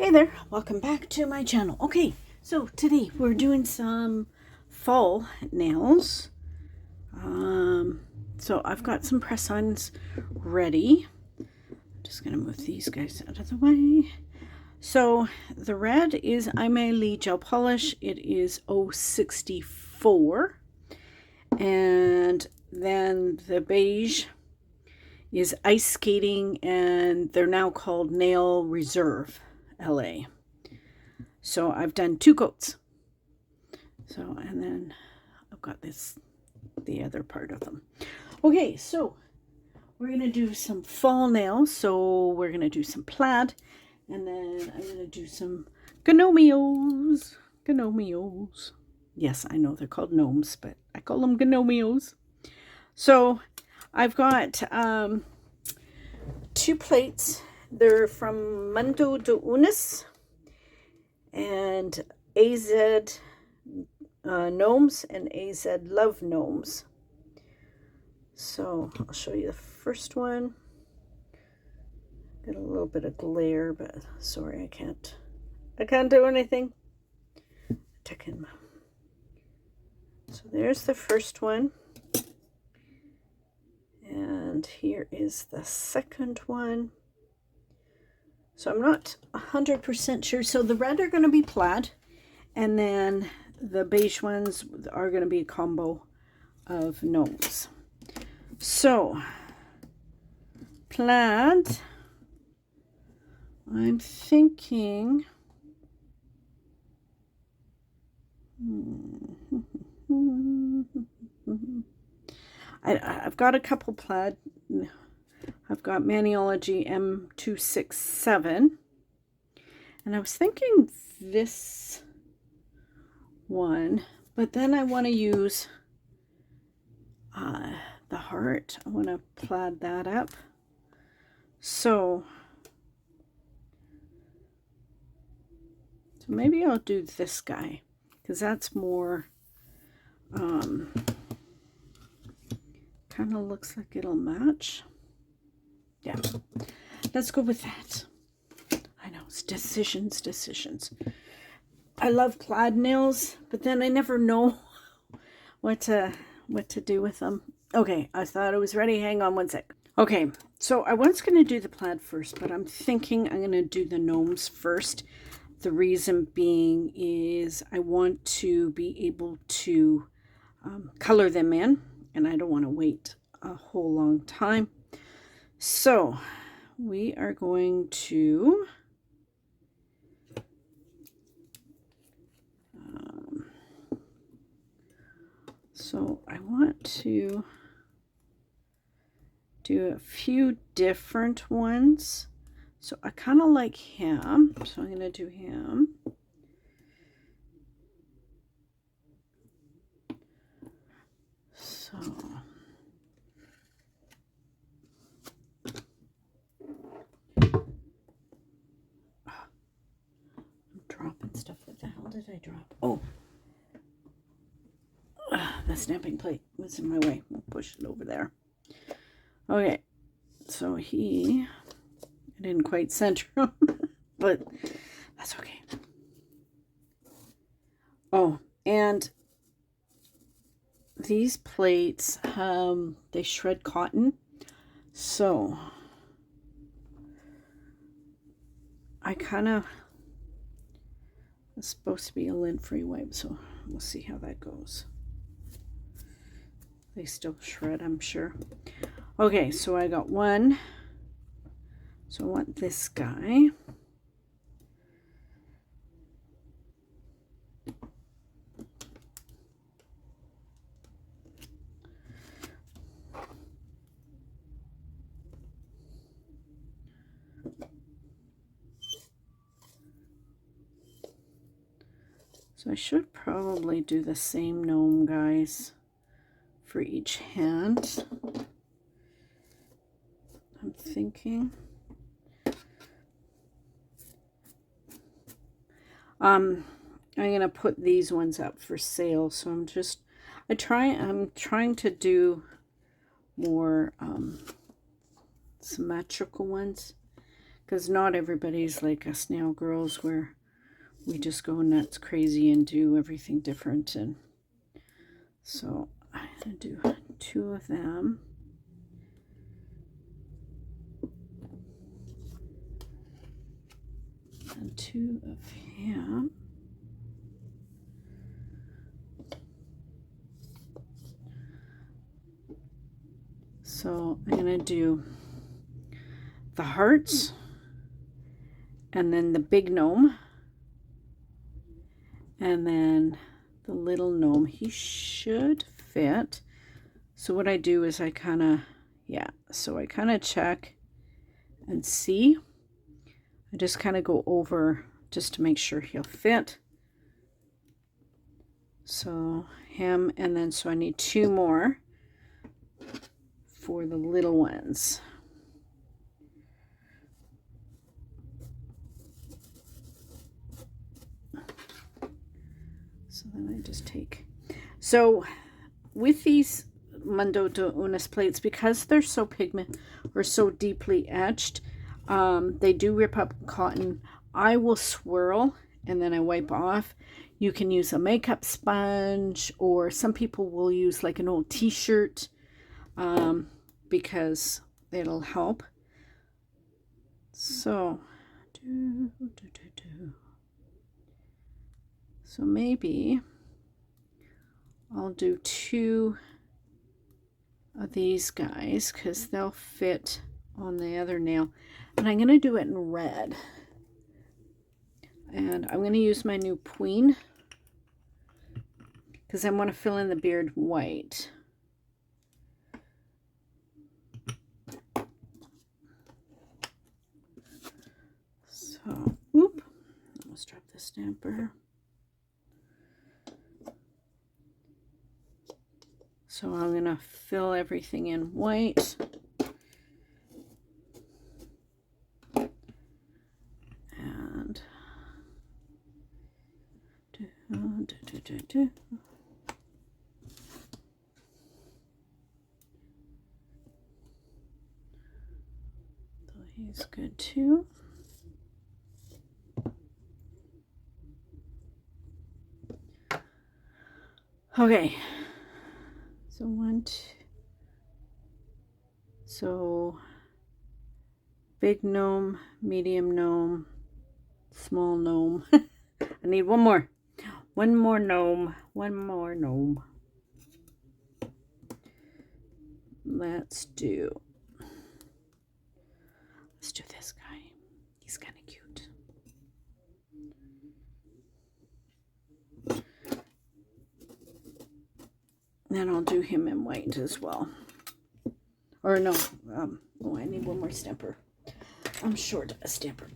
Hey there, welcome back to my channel. Okay, so today we're doing some fall nails. So I've got some press-ons ready. I'm just gonna move these guys out of the way. So the red is Lee gel polish. It is 064, and then the beige is ice skating, and they're now called Nail Reserve LA. So I've done 2 coats. So, and then I've got the other part of them. Okay, so we're going to do some fall nails. So we're going to do some plaid, and then I'm going to do some gnomios. Gnomios. Yes, I know they're called gnomes, but I call them gnomios. So I've got 2 plates. They're from Mundo de Unis and AZ Gnomes and AZ Love Gnomes. So I'll show you the first one. Got a little bit of glare, but sorry, I can't do anything. So there's the first one. And here is the second one. So I'm not 100% sure. So the red are going to be plaid, and then the beige ones are going to be a combo of gnomes. So plaid, I'm thinking I've got a couple plaid. I've got Maniology M267, and I was thinking this one, but then I want to use the heart. I want to plaid that up. So maybe I'll do this guy, because that's more kind of looks like it'll match. Yeah, let's go with that. I know, it's decisions. I love plaid nails, but then I never know what to do with them. Okay, I thought I was ready. Hang on one sec. Okay, so I was going to do the plaid first, but I'm thinking I'm going to do the gnomes first. The reason being is I want to be able to color them in, and I don't want to wait a whole long time. So we are going to so I want to do a few different ones. So I kind of like him, so I'm going to do him. So I'm dropping stuff. What the hell did I drop? Oh, the snapping plate was in my way. We'll push it over there. Okay, so I didn't quite center him, but that's okay. Oh, and these plates, they shred cotton, so it's supposed to be a lint-free wipe, so we'll see how that goes. They still shred, I'm sure. Okay, so I got one. So I want this guy. So I should probably do the same gnome guys for each hand. I'm thinking. I'm gonna put these ones up for sale, so I'm trying to do more symmetrical ones, because not everybody's like us now girls where we just go nuts crazy and do everything different. And so I'm going to do 2 of them. And 2 of him. So I'm going to do the hearts and then the big gnome and then the little gnome. He should fit. So what I do is I kind of, so I kind of check and see. I just kind of go over just to make sure he'll fit. So him, and then so I need 2 more for the little ones. So then I just take, so with these Mundo de Unas plates, because they're so pigment or so deeply etched, they do rip up cotton. I will swirl and then I wipe off. You can use a makeup sponge, or some people will use like an old t-shirt, because it'll help. So, so maybe I'll do 2 of these guys because they'll fit on the other nail. And I'm going to do it in red. And I'm going to use my new Queen because I want to fill in the beard white. So, oop, almost dropped the stamper. So I'm going to fill everything in white. And so he's good too. Okay. So 1, 2. So big gnome, medium gnome, small gnome. I need 1 more. 1 more gnome. 1 more gnome. Let's do this guy. He's kind of cute. Then I'll do him in white as well. Or no, oh, I need 1 more stamper. I'm short a stamper.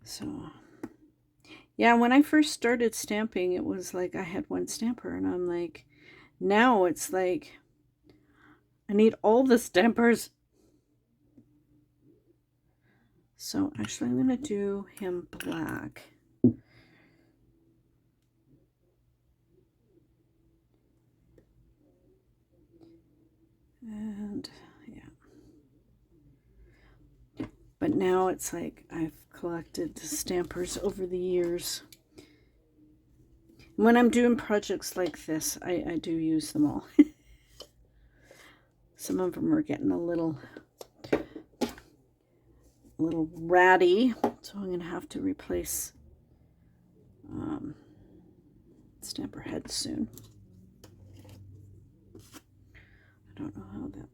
So, yeah, when I first started stamping, it was like I had 1 stamper, and I'm like, now it's like I need all the stampers. So actually I'm going to do him black. And yeah. But now it's like I've collected the stampers over the years. When I'm doing projects like this, I do use them all. Some of them are getting a little ratty, so I'm going to have to replace stamper heads soon. I don't know how that,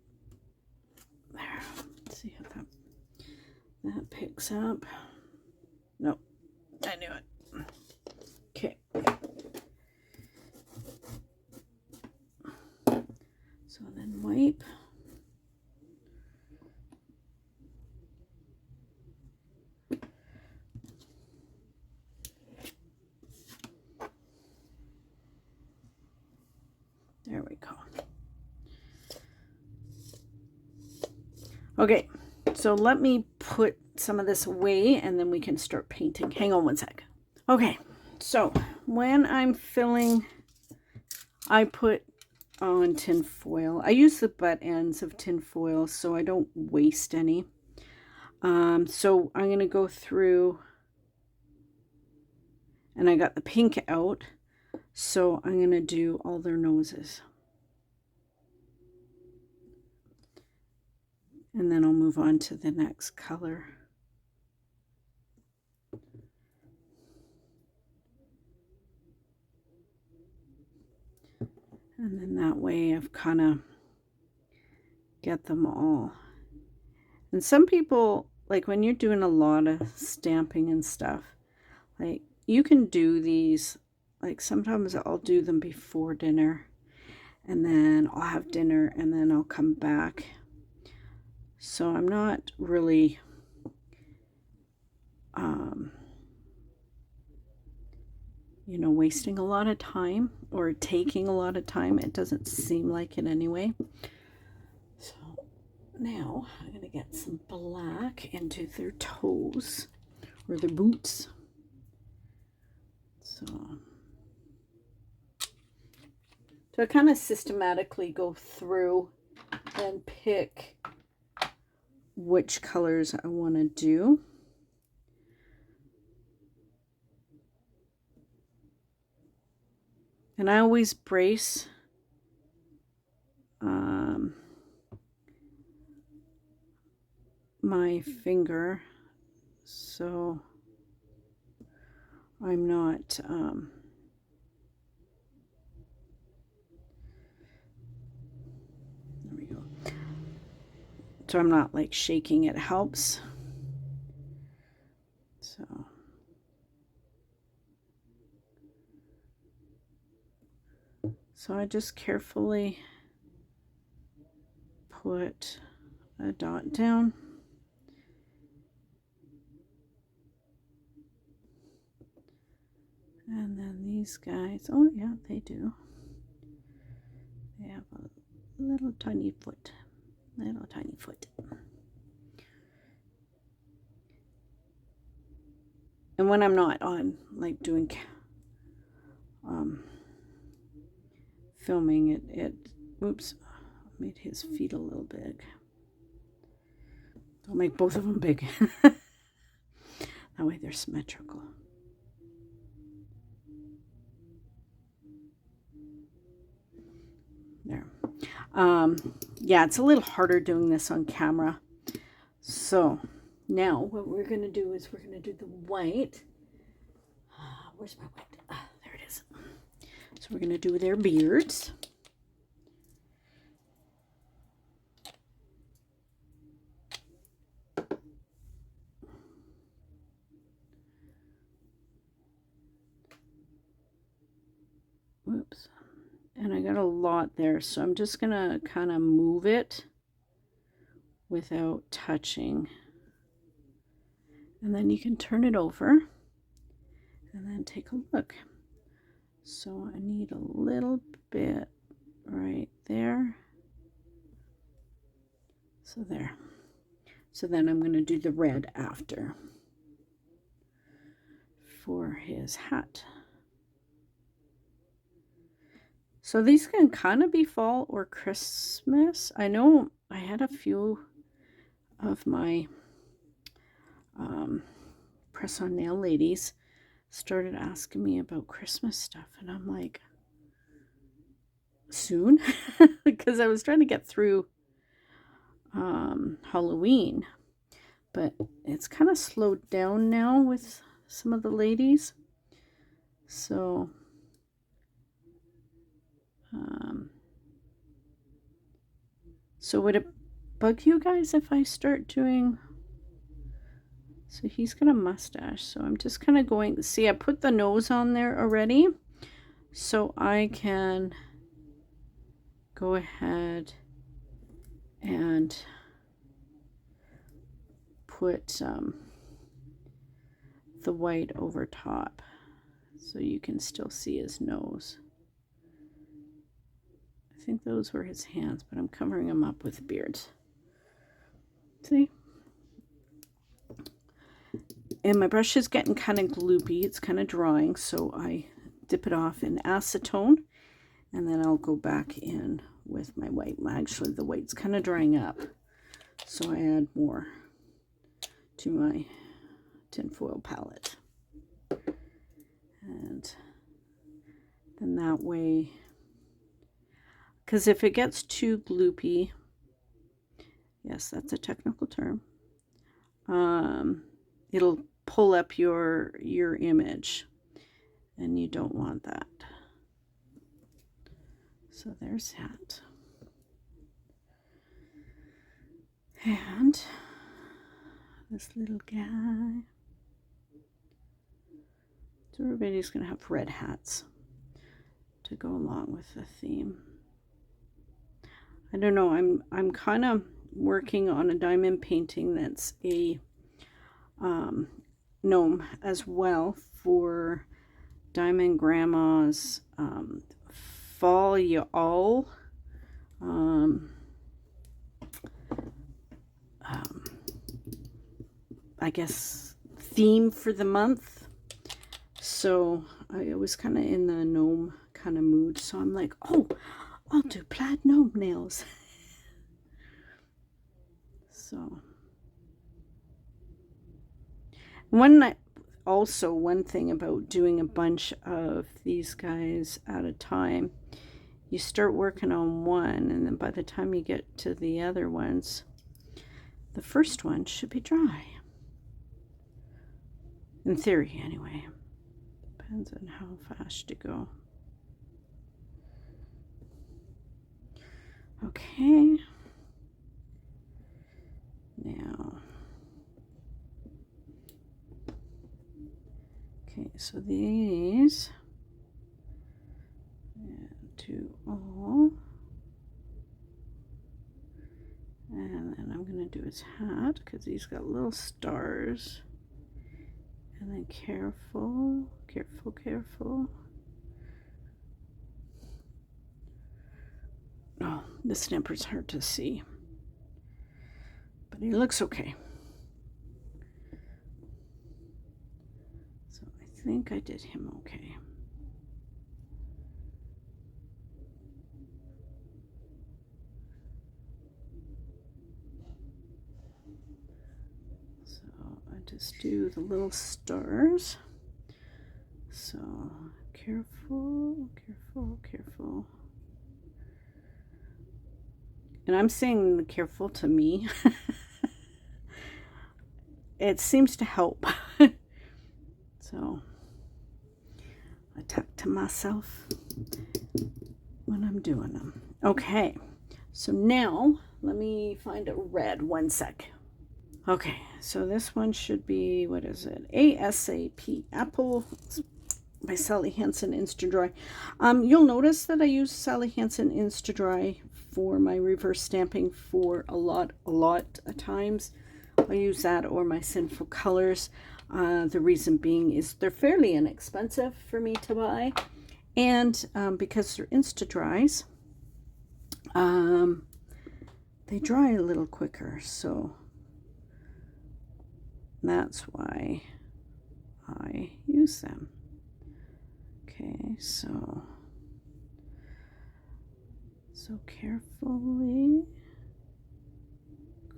there, let's see how that picks up. Nope, I knew it. Okay. So then wipe. There we go. Okay, so let me put some of this away and then we can start painting. Hang on 1 sec. Okay, so when I'm filling, I put on tin foil. I use the butt ends of tin foil so I don't waste any. So I'm going to go through, and I got the pink out, so I'm going to do all their noses. And then I'll move on to the next color. And then that way I've kind of get them all. And some people, like when you're doing a lot of stamping and stuff, like you can do these, like sometimes I'll do them before dinner and then I'll have dinner and then I'll come back. So I'm not really you know, wasting a lot of time or taking a lot of time. It doesn't seem like it anyway. So now I'm going to get some black into their toes or their boots. So I kind of systematically go through and pick which colors I want to do. And I always brace my finger so I'm not there we go. So I'm not like shaking. It helps. So I just carefully put a dot down. And then these guys, oh yeah, they do. They have a little tiny foot, little tiny foot. And when I'm not on, like doing filming, it oops, made his feet a little big. I'll make both of them big. That way they're symmetrical. There. Yeah, it's a little harder doing this on camera. So now what we're going to do is we're going to do the white. Where's my white? There it is. So we're going to do their beards. Whoops. And I got a lot there, so I'm just going to kind of move it without touching. And then you can turn it over and then take a look. So I need a little bit right there. So there. So then I'm going to do the red after for his hat. So these can kind of be fall or Christmas. I know I had a few of my press-on nail ladies started asking me about Christmas stuff, and I'm like, soon? Because I was trying to get through Halloween, but it's kind of slowed down now with some of the ladies. So so would it bug you guys if I start doing? So he's got a mustache, so I'm just kind of going, see, I put the nose on there already, so I can go ahead and put the white over top so you can still see his nose. I think those were his hands, but I'm covering him up with beards. See? And my brush is getting kind of gloopy. It's kind of drying, so I dip it off in acetone. And then I'll go back in with my white. Actually, the white's kind of drying up, so I add more to my tinfoil palette. And then that way, because if it gets too gloopy, yes, that's a technical term, it'll pull up your image, and you don't want that. So there's that. And this little guy. So everybody's going to have red hats to go along with the theme. I don't know, I'm kind of working on a diamond painting that's a gnome as well for Diamond Grandma's fall y'all I guess theme for the month. So I was kind of in the gnome kind of mood, so I'm like, oh, I'll do plaid gnome nails. So one thing about doing a bunch of these guys at a time, you start working on one, and then by the time you get to the other ones, the first one should be dry. In theory, anyway. Depends on how fast you go. Okay. Now. Okay, so these. And do all. And then I'm going to do his hat because he's got little stars. And then careful, careful, careful. Oh, the snipper's hard to see. But he looks okay. So I think I did him okay. Just do the little stars. So careful, careful, careful. And I'm saying careful to me. It seems to help. So I talk to myself when I'm doing them. Okay, so now let me find a red. 1 sec. Okay, so this one should be, what is it? ASAP Apple by Sally Hansen Insta-Dry. You'll notice that I use Sally Hansen Insta-Dry for my reverse stamping for a lot of times. I use that or my Sinful Colors. The reason being is they're fairly inexpensive for me to buy. And because they're Insta-Dries, they dry a little quicker, so that's why I use them. Okay, so carefully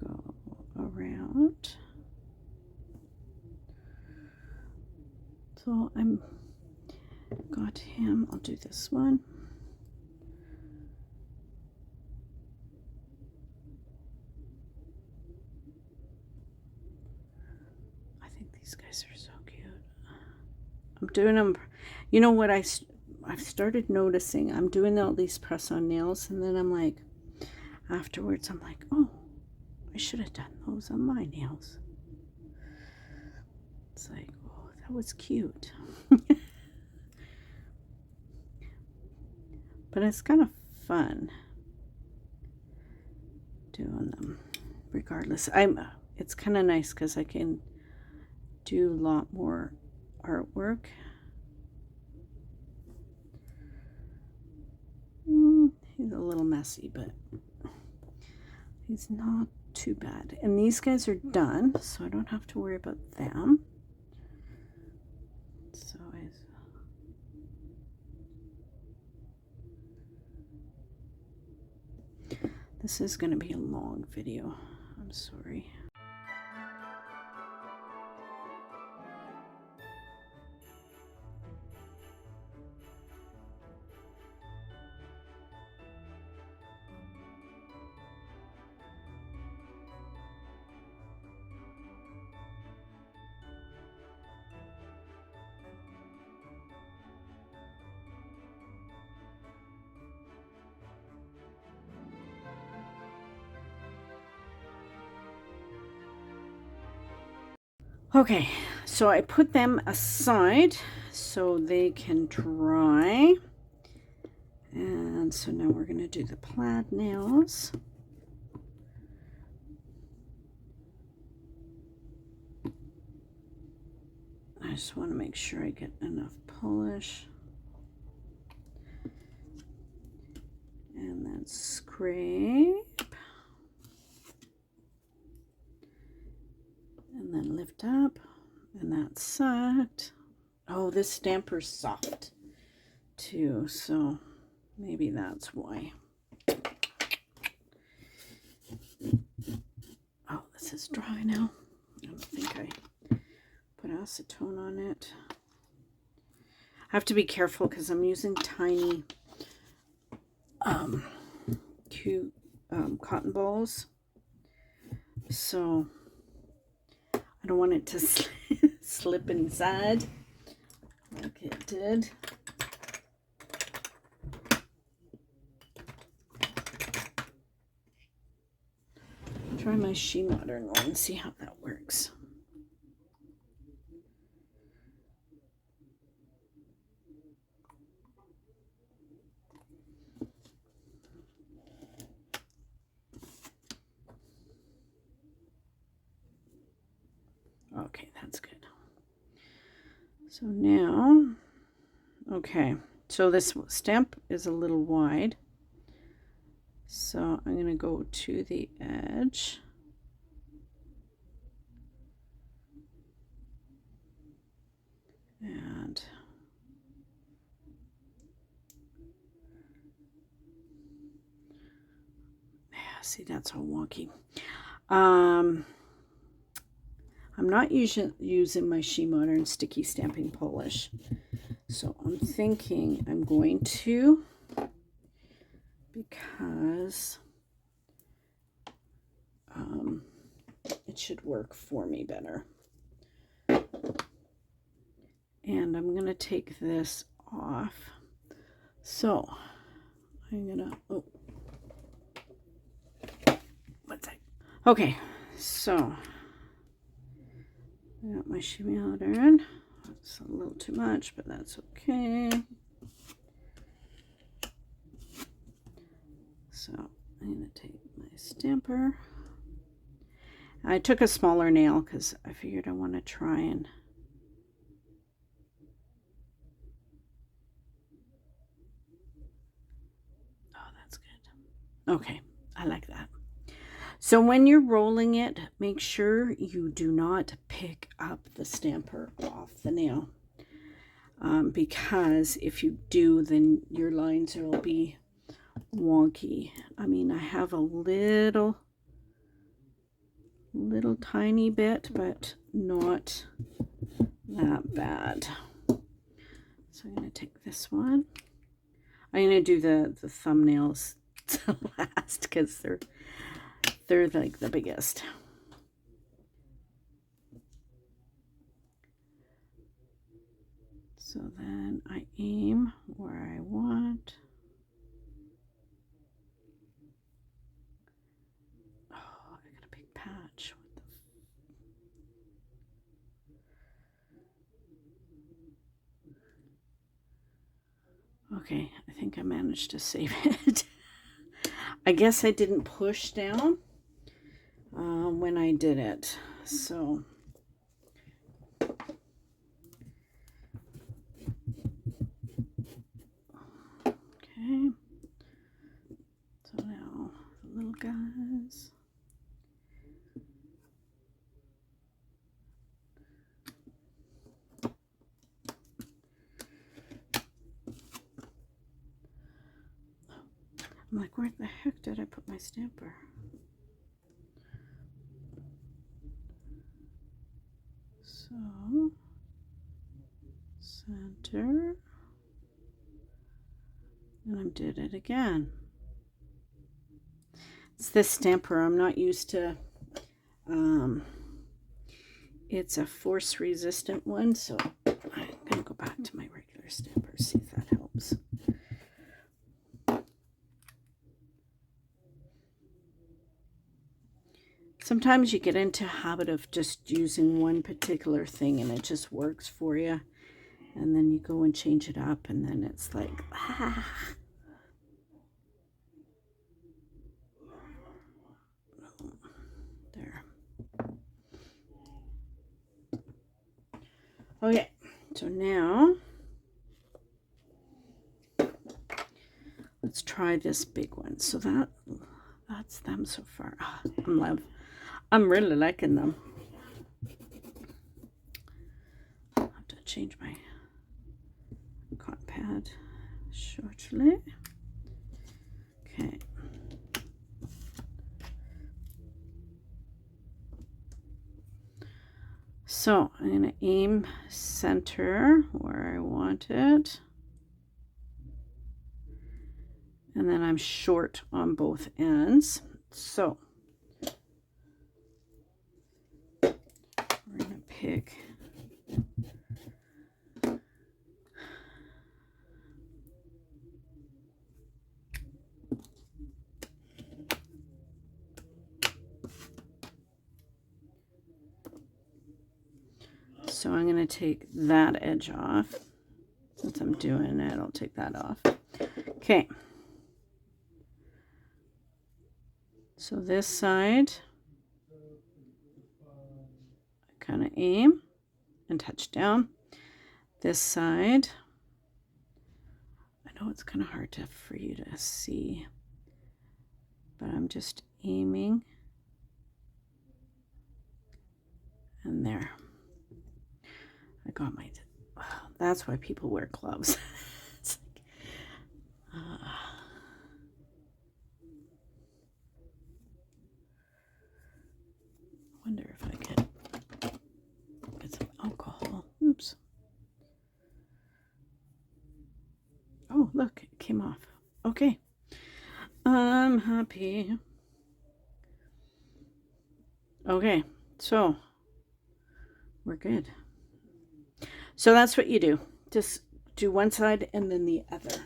go around. So I'm got him. I'll do this one. These guys are so cute. I'm doing them. You know what I've started noticing? I'm doing all these press-on nails, and then I'm like, afterwards, I'm like, oh, I should have done those on my nails. It's like, oh, that was cute. But it's kind of fun doing them, regardless. It's kind of nice because I can do a lot more artwork. He's a little messy, but he's not too bad. And these guys are done, so I don't have to worry about them. So This is going to be a long video. I'm sorry. Okay, so I put them aside so they can dry. And so now we're going to do the plaid nails. I just want to make sure I get enough polish. And then scrape. And then lift up. And that's sucked. Oh, this stamper's soft too, so maybe that's why. Oh, this is dry now. I don't think I put acetone on it. I have to be careful because I'm using tiny cute cotton balls, so I don't want it to slip inside like it did. Try my She Modern one and see how that works. Okay, that's good. So now, okay, so this stamp is a little wide. So I'm going to go to the edge. And yeah, see, that's all wonky. I'm not using my She Modern sticky stamping polish. So I'm thinking I'm going to, because it should work for me better. And I'm going to take this off. So I'm going to, oh, what's that? Okay, so I got my She Modern. That's a little too much, but that's okay. So I'm going to take my stamper. I took a smaller nail because I figured I want to try and oh, that's good. Okay, I like that. So when you're rolling it, make sure you do not pick up the stamper off the nail. Because if you do, then your lines will be wonky. I mean, I have a little tiny bit, but not that bad. So I'm going to take this one. I'm going to do the thumbnails to last because they're like the biggest. So then I aim where I want. Oh, I got a big patch. Okay, I think I managed to save it. I guess I didn't push down when I did it, so okay. So now the little guys. I'm like, where the heck did I put my stamper? So, center, and I did it again. It's this stamper. I'm not used to, it's a force resistant one, so I'm going to go back to my regular stamper, see if that helps. Sometimes you get into a habit of just using one particular thing and it just works for you. And then you go and change it up and then it's like, ah. There. Okay, so now let's try this big one. So that's them so far. I'm really liking them. I'll have to change my cotton pad shortly. Okay. So I'm going to aim center where I want it. And then I'm short on both ends. So we're going to pick so I'm going to take that edge off. Since I'm doing it, I'll take that off. Okay. So this side, I kind of aim and touch down. This side, I know it's kind of hard for you to see, but I'm just aiming. And there. I got my, that's why people wear gloves. It's like, wonder if I could get some alcohol. Oops. Oh, look, it came off. Okay. I'm happy. Okay, so we're good. So that's what you do. Just do one side and then the other.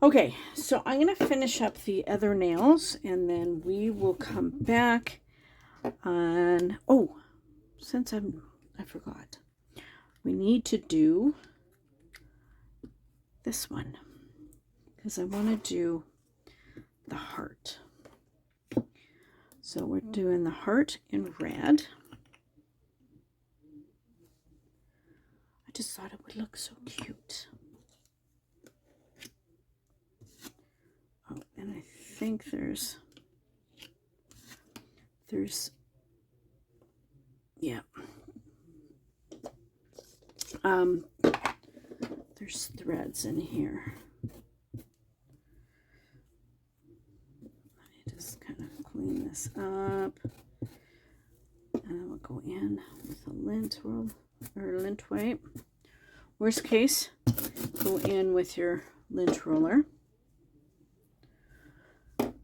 Okay, so I'm going to finish up the other nails and then we will come back on, oh, since I forgot, we need to do this one because I want to do the heart. So we're doing the heart in red. I just thought it would look so cute. Oh, and I think there's yeah. There's threads in here. I just kind of clean this up. And then we'll go in with a lint roll or lint wipe. Worst case, go in with your lint roller. And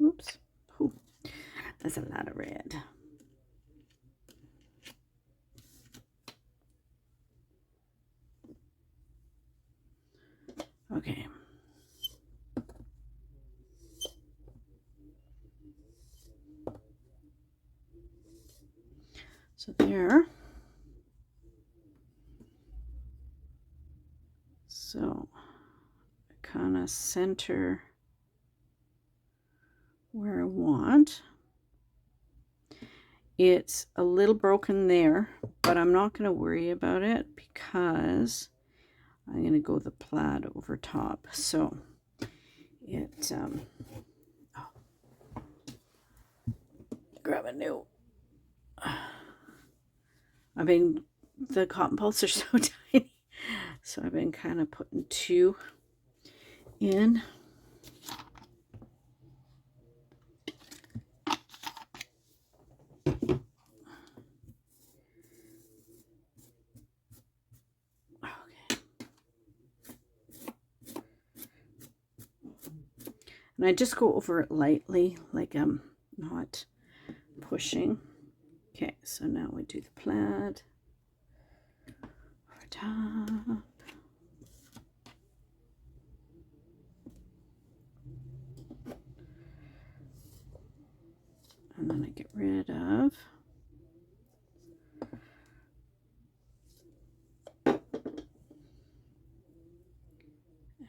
oops. Ooh, that's a lot of red. Okay. So there. So kind of center where I want. It's a little broken there, but I'm not going to worry about it because I'm going to go the plaid over top. So it, grab a new, I mean, the cotton balls are so tiny. So I've been kind of putting 2 in. And I just go over it lightly, like I'm not pushing. Okay, so now we do the plaid over top. And then I get rid of and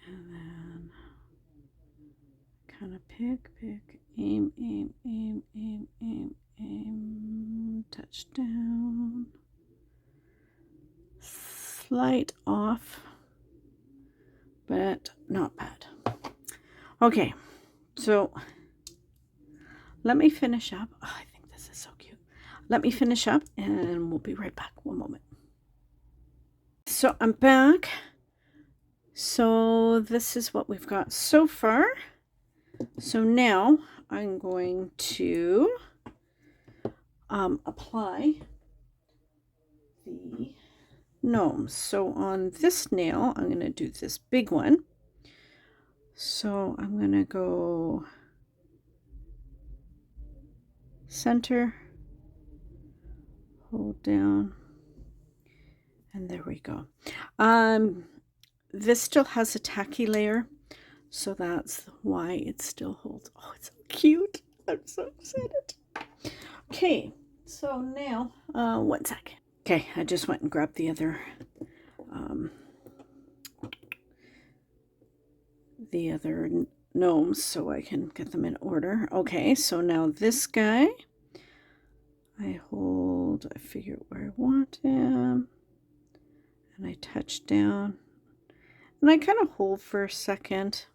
then kind of pick, aim, touch down, slight off, but not bad. Okay, so let me finish up. Oh, I think this is so cute. Let me finish up and we'll be right back. One moment. So I'm back. So this is what we've got so far. So now I'm going to apply the gnomes. So on this nail, I'm going to do this big one. So I'm going to go center, hold down, and there we go. This still has a tacky layer, so that's why it still holds. Oh, it's so cute. I'm so excited. Okay, so now, 1 second. Okay, I just went and grabbed the other gnomes so I can get them in order. Okay, so now this guy, I figure out where I want him, and I touch down, and I kind of hold for a second,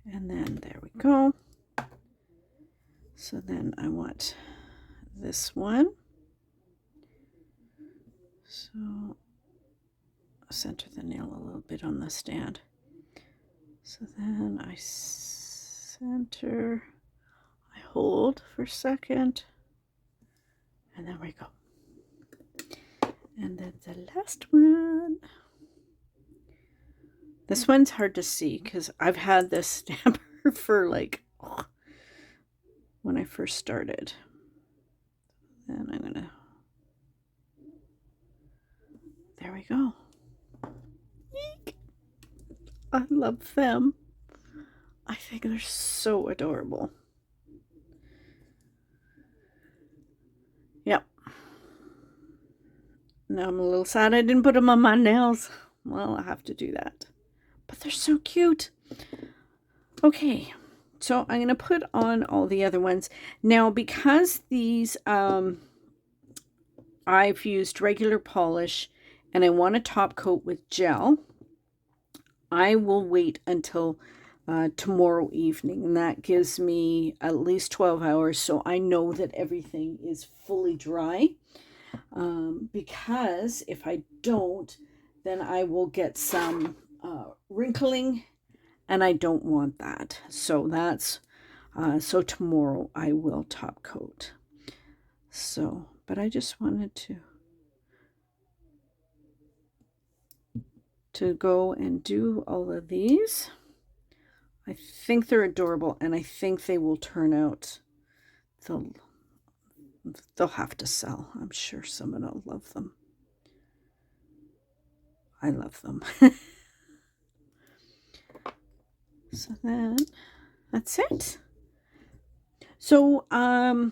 and then there we go. So then I want this one. So center the nail a little bit on the stand. So then I center, I hold for a second, and there we go. And then the last one. This one's hard to see because I've had this stamper for like when I first started. Then I'm gonna, there we go. Eek. I love them. I think they're so adorable. Yep. Now I'm a little sad I didn't put them on my nails. Well, I have to do that. But they're so cute. Okay, so I'm going to put on all the other ones. Now, because these, I've used regular polish and I want to top coat with gel, I will wait until tomorrow evening. And that gives me at least 12 hours so I know that everything is fully dry. Because if I don't, then I will get some wrinkling, and I don't want that. So that's so tomorrow I will top coat. So, but I just wanted to go and do all of these. I think they're adorable, and I think they will turn out. They'll have to sell. I'm sure someone will love them. I love them. So then that's it. So I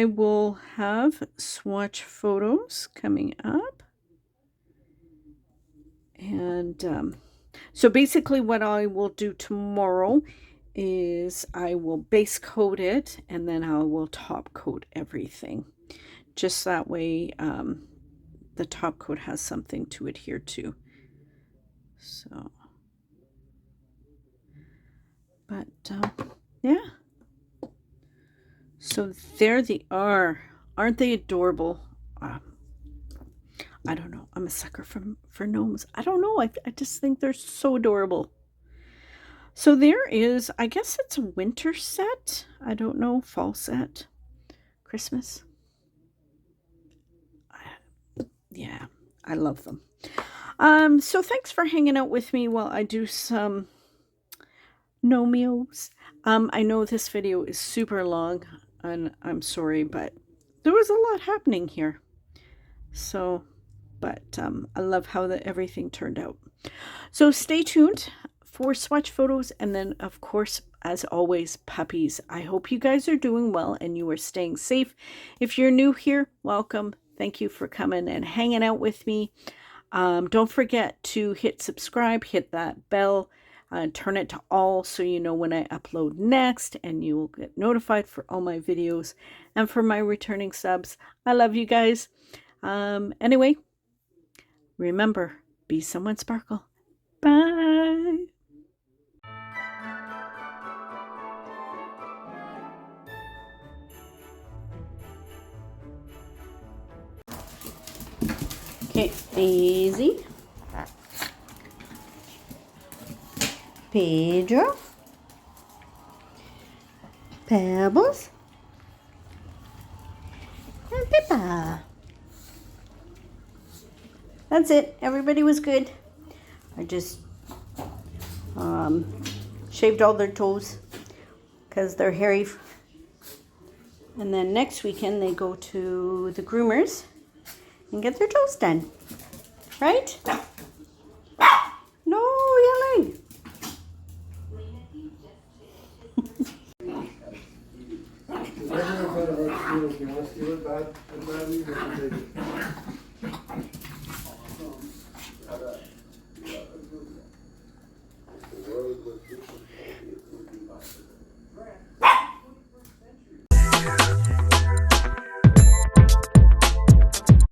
will have swatch photos coming up. And so basically what I will do tomorrow is I will base coat it, and then I will top coat everything. Just that way the top coat has something to adhere to. So, but yeah. So there they are. Aren't they adorable? I don't know. I'm a sucker for gnomes. I don't know. I just think they're so adorable. So there is, I guess it's a winter set. I don't know, fall set, Christmas. Yeah, I love them. So thanks for hanging out with me while I do some Gnomeos. I know this video is super long, and I'm sorry, but there was a lot happening here. So, but I love how everything turned out. So stay tuned for swatch photos, and then of course, as always, puppies. I hope you guys are doing well and you are staying safe. If you're new here, welcome. Thank you for coming and hanging out with me. Don't forget to hit subscribe, hit that bell, turn it to all so you know when I upload next, and you will get notified for all my videos. And for my returning subs, I love you guys. Anyway, remember, be someone sparkle. Bye. Okay, Daisy, Pedro, Pebbles, and Pippa. That's it. Everybody was good. I just shaved all their toes because they're hairy. And then next weekend they go to the groomers and get their toes done. Right? No yelling.